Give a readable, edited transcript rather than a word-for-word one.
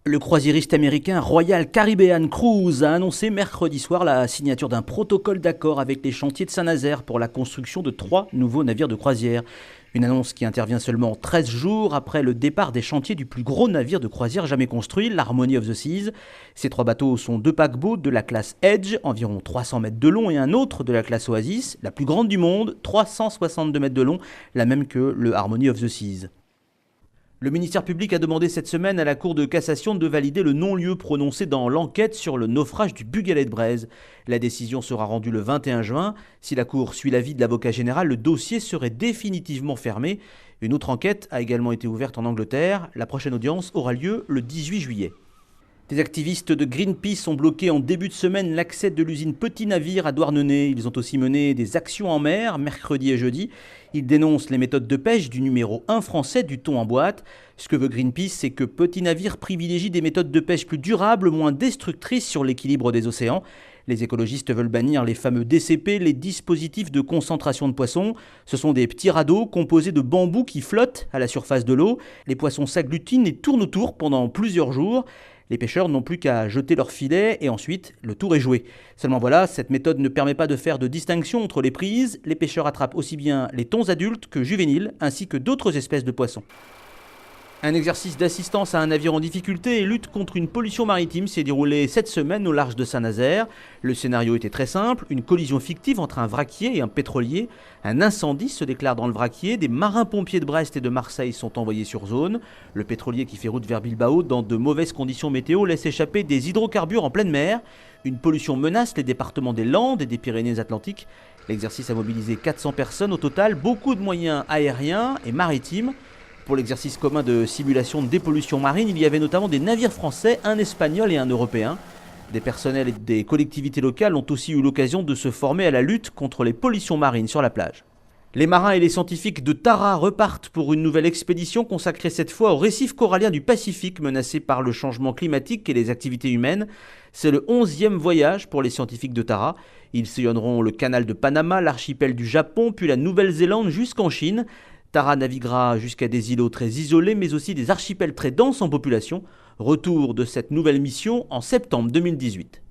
Le croisiériste américain Royal Caribbean Cruise a annoncé mercredi soir la signature d'un protocole d'accord avec les chantiers de Saint-Nazaire pour la construction de 3 nouveaux navires de croisière. Une annonce qui intervient seulement 13 jours après le départ des chantiers du plus gros navire de croisière jamais construit, l'Harmony of the Seas. Ces 3 bateaux sont 2 paquebots de la classe Edge, environ 300 mètres de long, et un autre de la classe Oasis, la plus grande du monde, 362 mètres de long, la même que le Harmony of the Seas. Le ministère public a demandé cette semaine à la Cour de cassation de valider le non-lieu prononcé dans l'enquête sur le naufrage du Bugalet de Braise. La décision sera rendue le 21 juin. Si la Cour suit l'avis de l'avocat général, le dossier serait définitivement fermé. Une autre enquête a également été ouverte en Angleterre. La prochaine audience aura lieu le 18 juillet. Des activistes de Greenpeace ont bloqué en début de semaine l'accès de l'usine Petit Navire à Douarnenez. Ils ont aussi mené des actions en mer, mercredi et jeudi. Ils dénoncent les méthodes de pêche du numéro 1 français du thon en boîte. Ce que veut Greenpeace, c'est que Petit Navire privilégie des méthodes de pêche plus durables, moins destructrices sur l'équilibre des océans. Les écologistes veulent bannir les fameux DCP, les dispositifs de concentration de poissons. Ce sont des petits radeaux composés de bambous qui flottent à la surface de l'eau. Les poissons s'agglutinent et tournent autour pendant plusieurs jours. Les pêcheurs n'ont plus qu'à jeter leur filet et ensuite le tour est joué. Seulement voilà, cette méthode ne permet pas de faire de distinction entre les prises. Les pêcheurs attrapent aussi bien les thons adultes que juvéniles ainsi que d'autres espèces de poissons. Un exercice d'assistance à un navire en difficulté et lutte contre une pollution maritime s'est déroulé cette semaine au large de Saint-Nazaire. Le scénario était très simple, une collision fictive entre un vraquier et un pétrolier. Un incendie se déclare dans le vraquier, des marins-pompiers de Brest et de Marseille sont envoyés sur zone. Le pétrolier qui fait route vers Bilbao dans de mauvaises conditions météo laisse échapper des hydrocarbures en pleine mer. Une pollution menace les départements des Landes et des Pyrénées-Atlantiques. L'exercice a mobilisé 400 personnes au total, beaucoup de moyens aériens et maritimes. Pour l'exercice commun de simulation de dépollution marine, il y avait notamment des navires français, un espagnol et un européen. Des personnels et des collectivités locales ont aussi eu l'occasion de se former à la lutte contre les pollutions marines sur la plage. Les marins et les scientifiques de Tara repartent pour une nouvelle expédition consacrée cette fois au récif corallien du Pacifique menacé par le changement climatique et les activités humaines. C'est le 11e voyage pour les scientifiques de Tara. Ils sillonneront le canal de Panama, l'archipel du Japon, puis la Nouvelle-Zélande jusqu'en Chine. Tara naviguera jusqu'à des îlots très isolés, mais aussi des archipels très denses en population. Retour de cette nouvelle mission en septembre 2018.